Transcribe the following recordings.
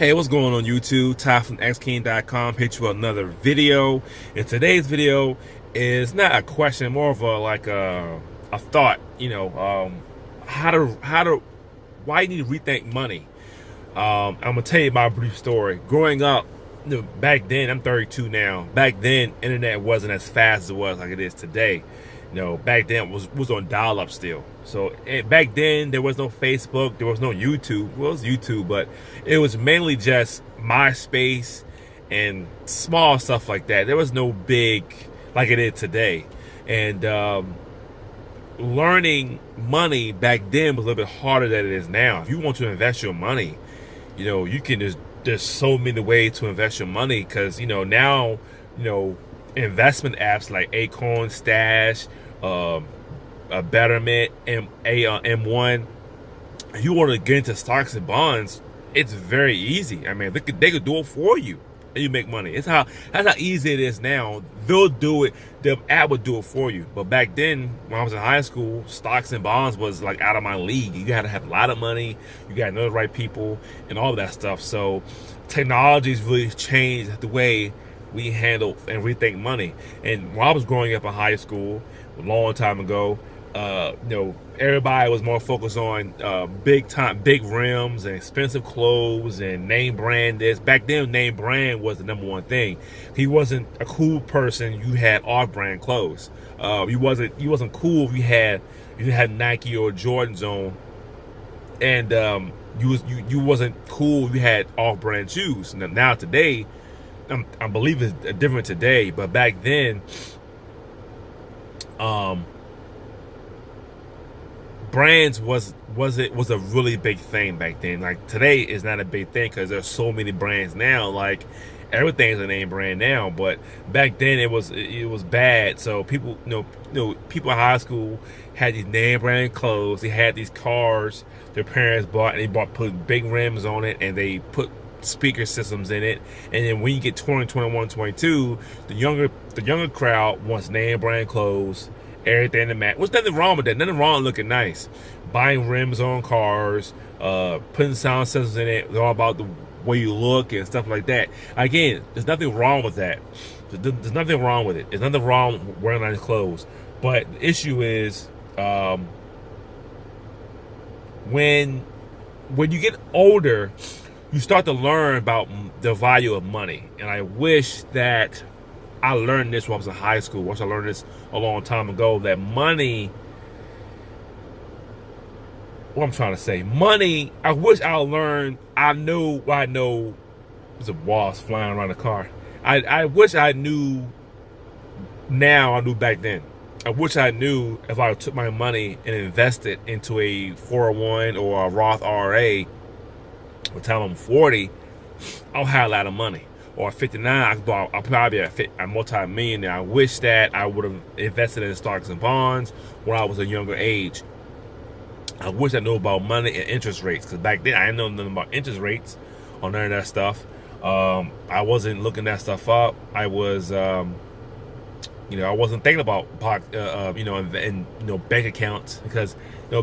Hey, what's going on YouTube? Ty from xking.com hit you with another video. And today's video is not a question, more of a thought. Why you need to rethink money. I'm gonna tell you my brief story. Growing up, back then, I'm 32 now. Back then, internet wasn't as fast as it was like it is today. Back then it was on dial-up still. So back then there was no Facebook, there was no YouTube. Well, it was YouTube, but it was mainly just MySpace and small stuff like that. There was no big like it is today. And learning money back then was a little bit harder than it is now. If you want to invest your money, you can there's so many ways to invest your money, because now investment apps like Acorn, Stash, a Betterment, M1. If you want to get into stocks and bonds, it's very easy. I mean, they could do it for you, and you make money. That's how easy it is now. They'll do it. The app would do it for you. But back then, when I was in high school, stocks and bonds was like out of my league. You got to have a lot of money. You got to know the right people and all of that stuff. So technology's really changed the way we handle and rethink money. And when I was growing up in high school a long time ago, everybody was more focused on big rims and expensive clothes and name brand this. Back then, name brand was the number one thing. He wasn't a cool person. You had off-brand clothes. You wasn't cool if you had Nike or Jordans on, and you wasn't cool if you had off-brand shoes. Now today, I believe it's different today, but back then, brands was a really big thing back then. Like today is not a big thing because there's so many brands now. Like everything's a name brand now, but back then it was bad. So people, people in high school had these name brand clothes. They had these cars their parents bought, and they put big rims on it, and they put speaker systems in it. And then when you get 20, 21, 22, the younger crowd wants name brand clothes, everything to match. There's nothing wrong with that. Nothing wrong with looking nice. Buying rims on cars, putting sound systems in it. It's all about the way you look and stuff like that. Again, there's nothing wrong with that. There's nothing wrong with it. There's nothing wrong with wearing nice clothes. But the issue is when you get older, you start to learn about the value of money. And I wish that I learned this when I was in high school. Once I learned this a long time ago, that money, what I'm trying to say, money, I wish I learned, I know, there's a wasp flying around the car. I wish I knew now, I knew back then. I wish I knew if I took my money and invested into a 401 or a Roth IRA, by the time I'm 40, I'll have a lot of money. Or at 59, I'll probably be a multi-millionaire. I wish that I would have invested in stocks and bonds when I was a younger age. I wish I knew about money and interest rates, because back then I didn't know nothing about interest rates or none of that stuff. I wasn't looking that stuff up. I was, I wasn't thinking about, bank accounts, because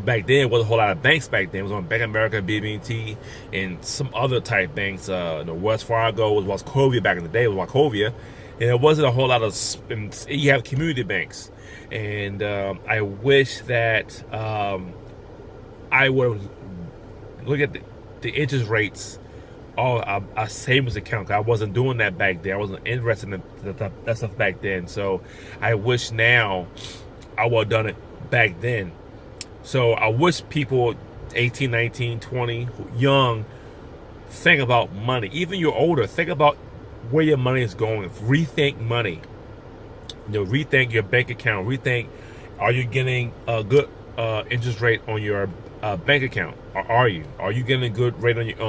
back then it wasn't a whole lot of banks. Back then it was on Bank of America, BB&T, and some other type banks. Wells Fargo was Wachovia back in the day. It was Wachovia, and it wasn't a whole lot of. You have community banks, and I wish that I would look at the interest rates. A savings account. I wasn't doing that back then. I wasn't interested in that stuff back then. So I wish now I would have done it back then. So I wish people 18, 19, 20, young, think about money. Even you're older, think about where your money is going. Rethink money. Rethink your bank account. Rethink, are you getting a good interest rate on your bank account? Or are you getting a good rate on your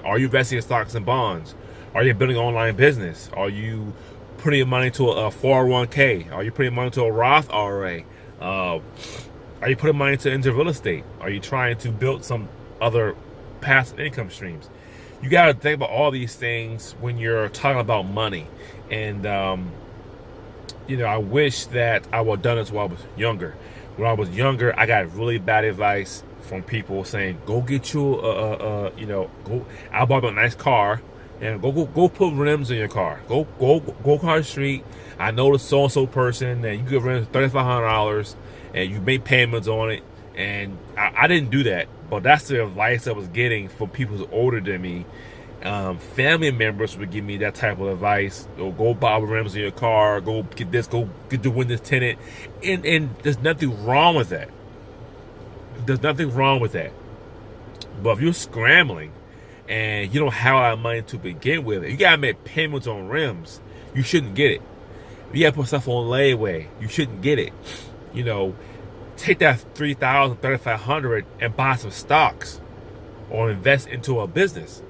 are you investing in stocks and bonds? Are you building an online business? Are you putting your money to a 401k? Are you putting money to a Roth IRA? Are you putting money into real estate? Are you trying to build some other passive income streams? You got to think about all these things when you're talking about money. And I wish that I would have done this while I was younger. When I was younger, I got really bad advice from people saying, "Go get you go." I bought a nice car, and go put rims in your car. Go across the street. I know the so and so person, and you get rims $3,500, and you make payments on it. And I didn't do that, but that's the advice I was getting from people who's older than me. Family members would give me that type of advice. Go buy rims in your car. Go get this. Go get the windows tinted. And there's nothing wrong with that. There's nothing wrong with that. But if you're scrambling and you don't have a lot of money to begin with, you gotta make payments on rims, you shouldn't get it. If you gotta put stuff on layaway, you shouldn't get it. Take that $3,000, $3,500 and buy some stocks, or invest into a business.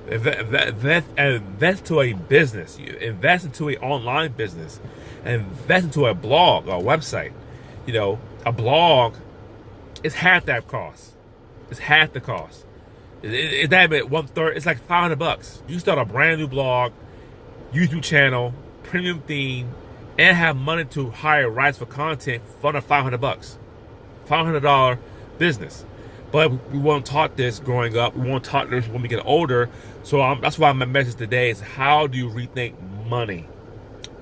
Invest to a business. Invest into an online business. Invest into a blog or a website. A blog is half that cost. It's half the cost. It's not even 1/3. It's like $500. You start a brand new blog, YouTube channel, premium theme, and have money to hire rights for content for under $500. $500 business. But we weren't taught this growing up. We weren't taught this when we get older. So that's why my message today is, how do you rethink money?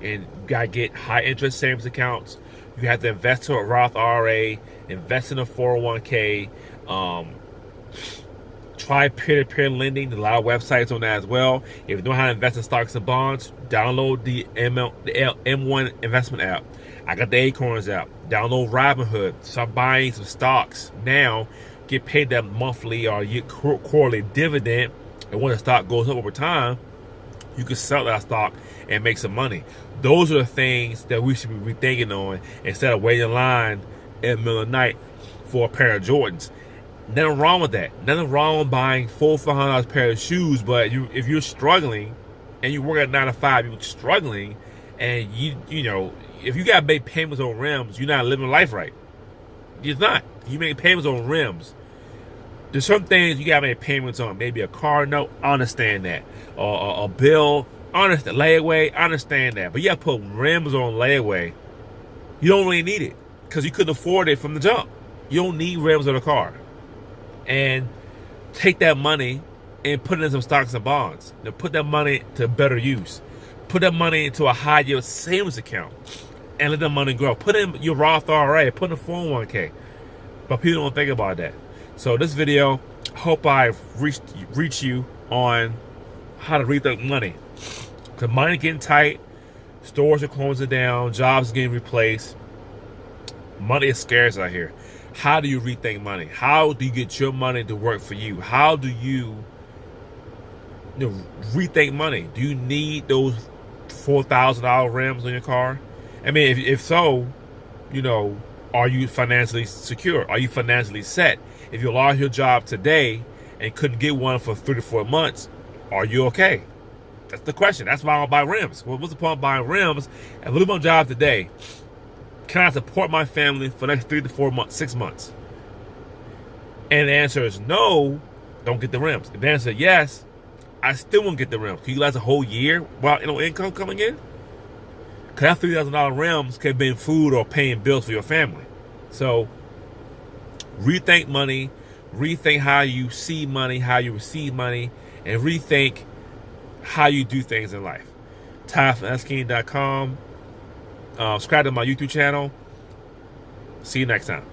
And you gotta get high interest savings accounts. You have to invest to a Roth IRA, invest in a 401k, try peer-to-peer lending. There's a lot of websites on that as well. If you don't know how to invest in stocks and bonds, download the M1 investment app. I got the Acorns app. Download Robinhood. Start buying some stocks now. Get paid that monthly or quarterly dividend. And when the stock goes up over time, you can sell that stock and make some money. Those are the things that we should be rethinking on, instead of waiting in line in the middle of the night for a pair of Jordans. Nothing wrong with that. Nothing wrong with buying $400-$500 pair of shoes. But if you're struggling and you work at 9 to 5, you're struggling, and if you got to make payments on rims, you're not living life right. It's not. You make payments on rims. There's some things you got to make payments on. Maybe a car note. I understand that. Or a bill. I understand. Layaway. I understand that. But you got to put rims on layaway. You don't really need it, because you couldn't afford it from the jump. You don't need rims on a car. And take that money and put it in some stocks and bonds. Put that money to better use. Put that money into a high yield savings account and let that money grow. Put in your Roth IRA. Put in a 401k. But people don't think about that. So this video, hope I've reached you on how to rethink money. Because money getting tight, stores are closing down, jobs are getting replaced. Money is scarce out here. How do you rethink money? How do you get your money to work for you? How do you rethink money? Do you need those $4,000 rims on your car? I mean, if so, are you financially secure? Are you financially set? If you lost your job today and couldn't get one for 3 to 4 months, are you okay? That's the question. That's why I don't buy rims. What's the point of buying rims? If I lose my job today, can I support my family for the next 3 to 4 months, 6 months? And the answer is no, don't get the rims. If the answer is yes, I still won't get the rims. Can you last a whole year without income coming in? Because that $3,000 rims could have been food or paying bills for your family. So rethink money, rethink how you see money, how you receive money, and rethink how you do things in life. TyFromSking.com. Subscribe to my YouTube channel. See you next time.